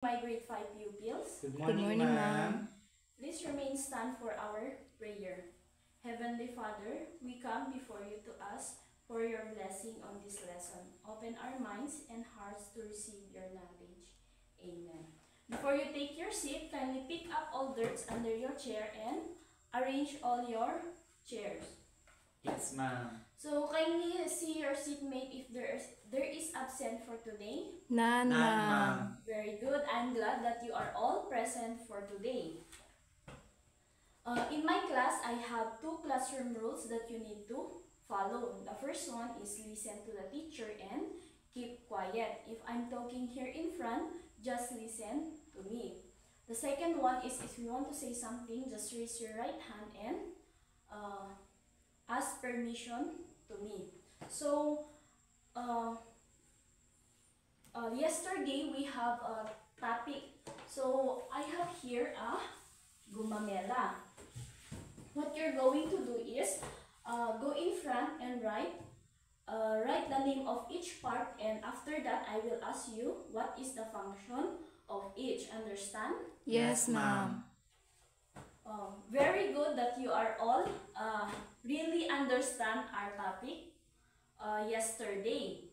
My grade 5 pupils. Good morning, ma'am. Please remain stand for our prayer. Heavenly Father, we come before you to ask for your blessing on this lesson. Open our minds and hearts to receive your knowledge. Amen. Before you take your seat, kindly pick up all dirts under your chair and arrange all your chairs. Yes, ma'am. So kindly see your seatmate if there is absent for today. None, ma'am. Very good. I'm glad that you are all present for today. In my class, I have 2 classroom rules that you need to follow. The first one is listen to the teacher and keep quiet. If I'm talking here in front, just listen to me. The second one is if you want to say something, just raise your right hand and ask permission to me. So, yesterday we have a topic. So, I have here a gumamela. What you're going to do is go in front and write the name of each part, and after that I will ask you what is the function of each. Understand? Yes, ma'am. Very good that you are all really understand our topic yesterday.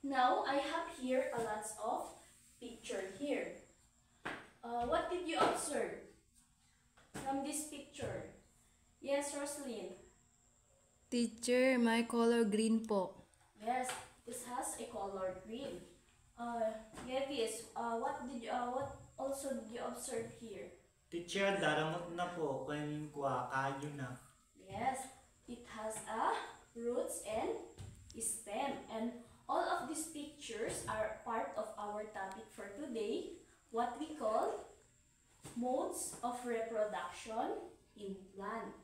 Now I have here a lot of picture here. What did you observe from this picture? Yes, Roslyn. Teacher, my color green po. Yes, this has a color green. Yetis, what also did you observe here? Teacher, daramot na po. Kanin kwa, kayo na. Yes, it has a roots and stem. And all of these pictures are part of our topic for today, what we call modes of reproduction in plant.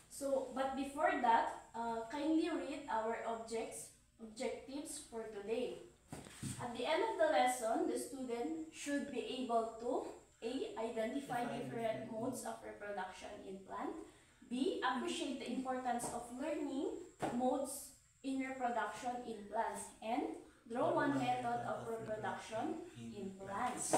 So, but before that, kindly read our objectives for today. At the end of the lesson, the student should be able to A. Identify different modes of reproduction in plant. B. Appreciate the importance of learning modes in reproduction in plants. And draw one method of reproduction in plants.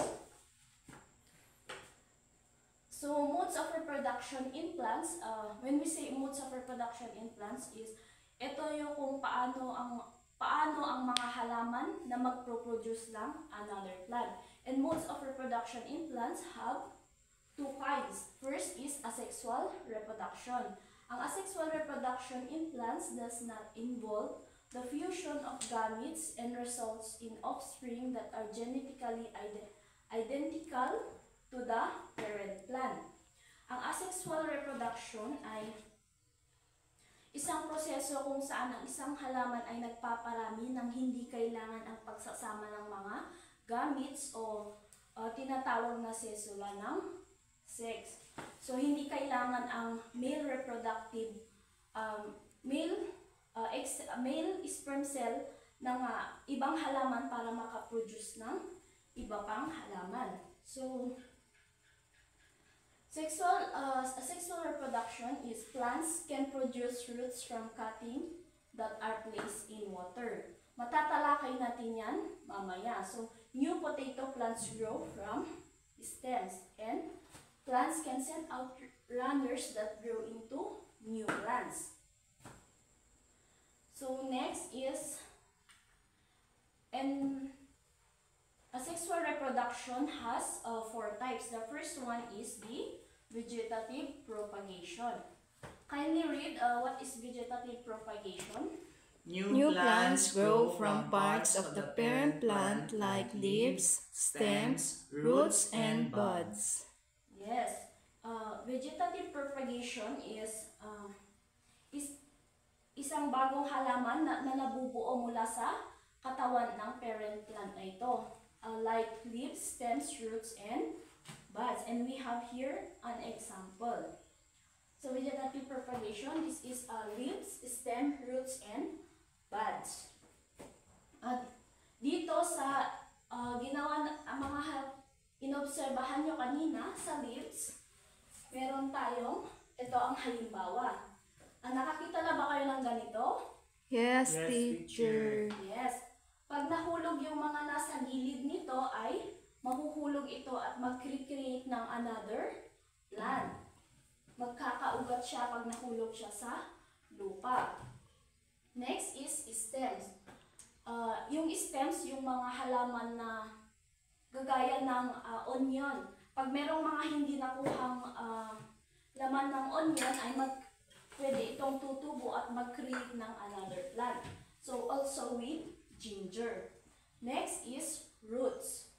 So, modes of reproduction in plants, when we say modes of reproduction in plants is, ito yung kung paano ang mga halaman na magproproduce lang another plant. And modes of reproduction in plants have 2 kinds. First is asexual reproduction. Ang asexual reproduction in plants does not involve the fusion of gametes and results in offspring that are genetically identical to the parent plant. Ang asexual reproduction ay isang proseso kung saan ang isang halaman ay nagpaparami ng hindi kailangan ang pagsasama ng mga gametes o tinatawag na sesula ng sex. So, hindi kailangan ang male reproductive, male sperm cell ng ibang halaman para makaproduce ng iba pang halaman. So, asexual reproduction is plants can produce roots from cutting that are placed in water. Matatalakay natin yan mamaya. So, new potato plants grow from stems, and plants can send out runners that grow into new plants. So, next is asexual reproduction has 4 types. The first one is the vegetative propagation. Kindly read what is vegetative propagation. New plants grow from parts of the parent plant like leaves, stems, roots, and buds. Yes. Vegetative propagation is isang bagong halaman na nabubuo mula sa katawan ng parent plant na ito. Like leaves, stems, roots, and buds. And we have here an example. So, vegetative propagation, this is leaves, stem, roots, and buds. At dito sa mga inobserbahan nyo kanina sa leaves, meron tayong, ito ang halimbawa. ganito? Yes, Yes, teacher. Yes. Pag nahulog yung mga nasa gilid nito ay mahuhulog ito at mag-create ng another plant. Magkakaugat siya pag nahulog siya sa lupa. Next is stems. Yung stems, yung mga halaman na gagaya ng onion. Pag merong mga hindi nakuhang laman ng onion ay pwede itong tutubo at mag-create ng another plant. So also with ginger. Next is roots.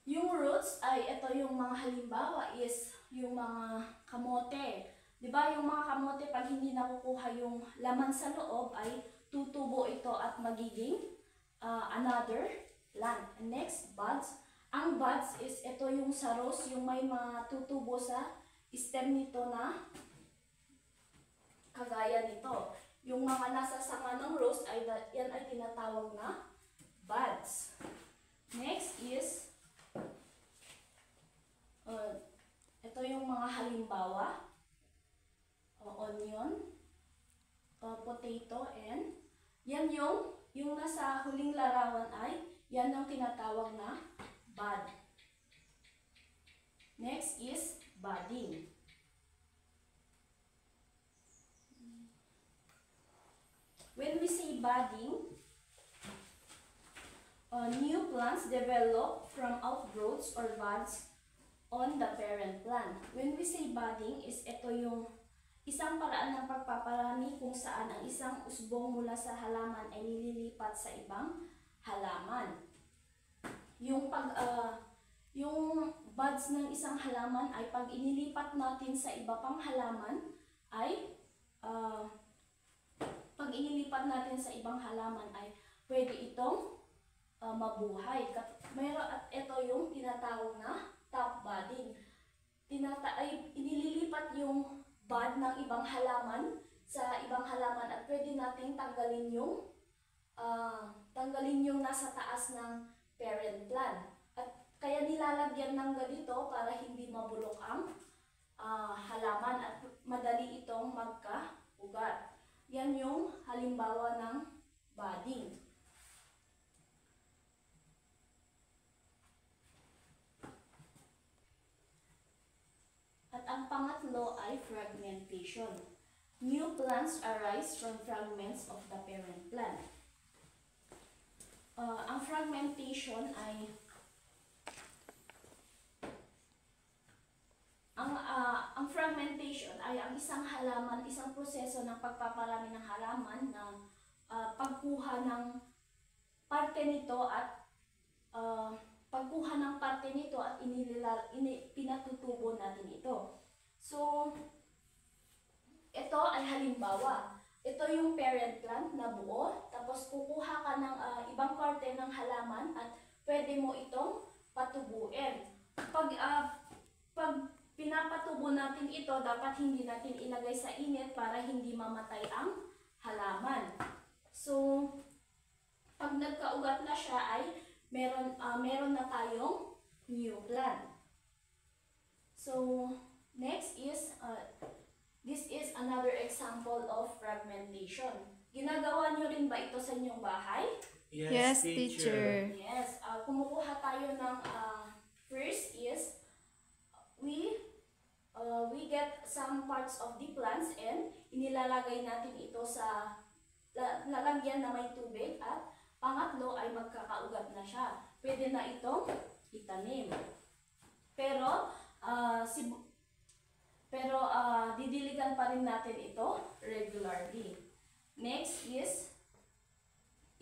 Yung roots ay ito yung mga halimbawa is yung mga kamote. 'Di ba yung mga kamote pag hindi nakukuha yung laman sa loob ay tutubo ito at magiging another plant. Next, buds. Ang buds is ito yung sa rose, yung may matutubo sa stem nito na kagaya nito. Yung mga nasa sanga ng rose ay yan ay tinatawag na buds. Next is ito yung mga halimbawa. Onion, potato, and yan yung nasa huling larawan ay yan yung tinatawag na bud. Next is budding. When we say budding, new plants develop from outgrowths or buds on the parent plant. When we say budding, is ito yung isang paraan ng pagpaparami kung saan ang isang usbong mula sa halaman ay nililipat sa ibang halaman. Yung buds ng isang halaman ay pag inilipat natin sa iba pang halaman ay pag inilipat natin sa ibang halaman ay pwede itong mabuhay. At ito yung tinatawag na top budding. Inililipat yung bud ng ibang halaman sa ibang halaman at pwede nating tanggalin yung nasa taas ng parent plant. At kaya nilalagyan ng ganito para hindi mabulok ang halaman at madali itong magka-ugat. Yan yung halimbawa ng budding. At ang pangatlo ay fragmentation. New plants arise from fragments of the parent plant. Ang fragmentation ay ang isang halaman, isang proseso ng pagpaparami ng halaman na pagkuha ng parte nito at pinatutubo natin ito. So, ito ay halimbawa. Ito yung parent plant na buo, tapos kukuha ka ng ibang parte ng halaman at pwede mo itong patubuin. Pag pinapatubo natin ito, dapat hindi natin ilagay sa init para hindi mamatay ang halaman. So, pag nagkaugat na siya ay meron na tayong new plant. So, next is this is another example of fragmentation. Ginagawa nyo rin ba ito sa inyong bahay? Yes, teacher. Yes. Kumukuha tayo ng first is we get some parts of the plants and inilalagay natin ito sa lalagyan na may tubig at pangatlo ay magkakaugat na siya. Pwede na itong itanim. Pero didiligan pa rin natin ito regularly. Next is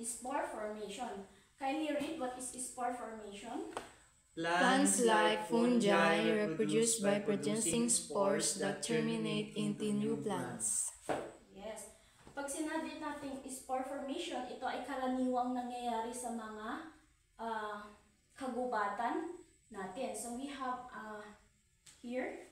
spore formation. Kindly read what is spore formation. Plants like fungi reproduce by producing spores that terminate into new plants. Yes. Pag sinabi natin spore formation, ito ay karaniwang nangyayari sa mga kagubatan natin. So we have here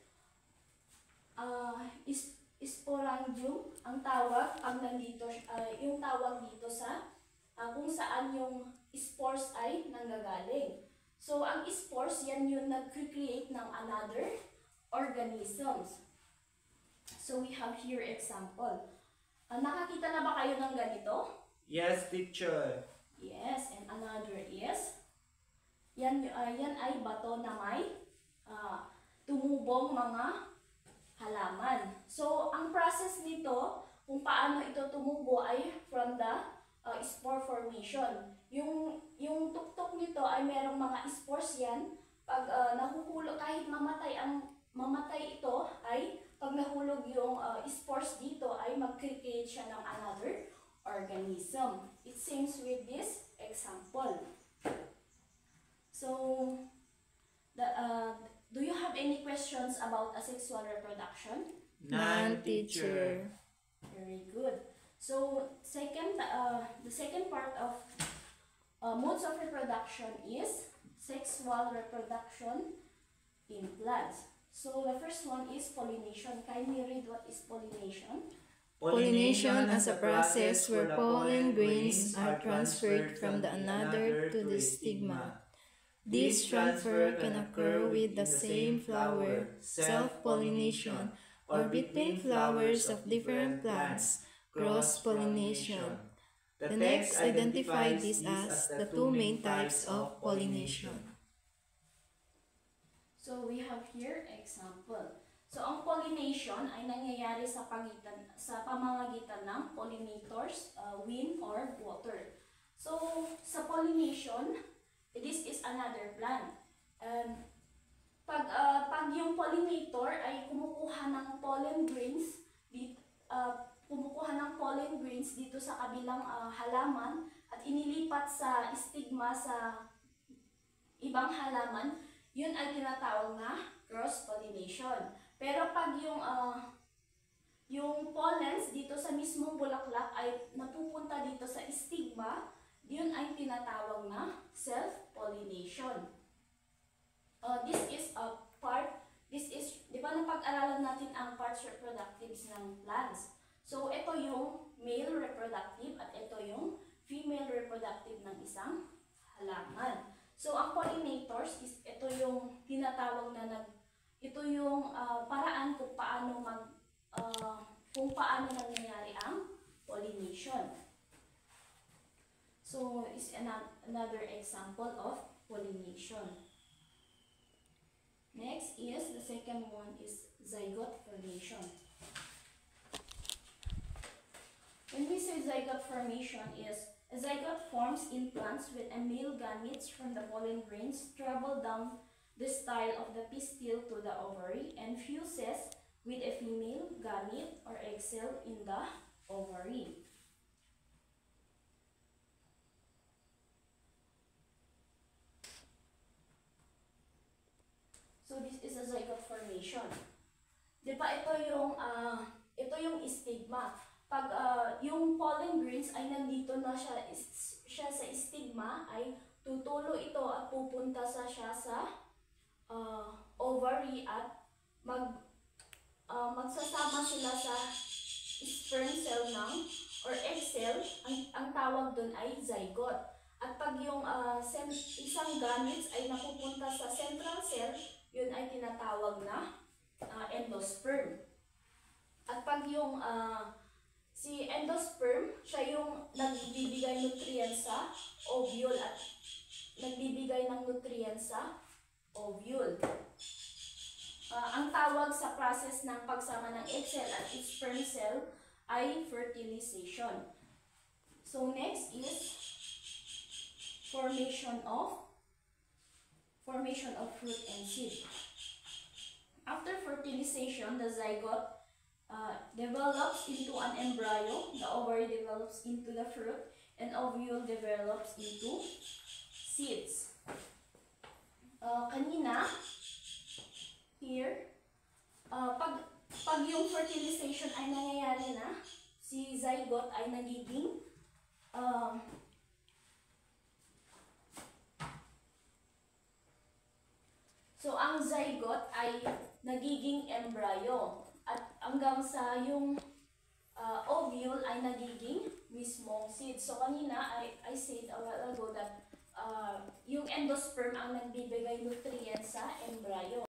sporangium ang tawag pag nandito yung tawag dito sa kung saan yung spores ay nanggagaling. So ang spores yan yung nag-create ng another organisms. So we have here example. Nakakita na ba kayo ng ganito? Yes, teacher. Yes, and another is, yan ay bato na may tumubong mga halaman. So, ang process nito, kung paano ito tumubo ay from the spore formation. Yung tuktok nito ay merong mga spores yan. Pag nahuhulog, kahit mamatay ito, ay pag nahulog yung spores dito, ay mag-create siya ng another organism. It seems with this example. So, do you have any questions about asexual reproduction? None, teacher. Very good. So, the second part of modes of reproduction is sexual reproduction in plants. So, the first one is pollination. Kindly read what is pollination. Pollination as a process where pollen grains are transferred from the another to the stigma. This transfer can occur with the same flower, self-pollination, or between flowers of different plants, cross-pollination. The text identifies these as the two main types of pollination. So, we have here example. So, ang pollination ay nangyayari sa pamamagitan ng pollinators, wind or water. So, sa pollination, this is another plant. Pag yung pollinator ay kumukuha ng pollen grains dito sa kabilang halaman at inilipat sa stigma sa ibang halaman, yun ay tinatawag na cross-pollination. Pero pag yung pollens dito sa mismong bulaklak ay napupunta dito sa stigma, yun ay tinatawag na self-pollination. Di ba napag-aralan natin ang parts reproductives ng plants? So, ito yung male reproductive at ito yung female reproductive ng isang halaman. So, ang pollinators is ito yung tinatawag na ito yung paraan kung paano nangyayari ang pollination. So, is another example of pollination. Next is, the second one is zygote formation. When we say zygote formation is, a zygote forms in plants with a male gametes from the pollen grains travel down the style of the pistil to the ovary and fuses with a female gamete or egg cell in the ovary. So this is a zygote formation. 'Di ba ito yung stigma. Pag yung pollen grains ay nandito na siya sa stigma, ay tutulo ito at pupunta siya sa ovary at magsasama sila sa sperm cell or egg cell. Ang tawag doon ay zygote. At pag yung isang gametes ay napupunta sa central cell, yun ay tinatawag na endosperm. At pag yung si endosperm, siya yung nagbibigay nutrients sa ovule at nagbibigay ng nutrients sa ovule. Ang tawag sa process ng pagsama ng egg cell at sperm cell ay fertilization. So next is formation of fruit and seed. After fertilization, the zygote develops into an embryo, the ovary develops into the fruit, and ovule develops into seeds. Kanina, here, pag yung fertilization ay nangyayari na, si zygote ay nagiging so ang zygote ay nagiging embryo at hanggang sa yung ovule ay nagiging mismong seed. So kanina I said a while ago that yung endosperm ang nagbibigay nutrients sa embryo.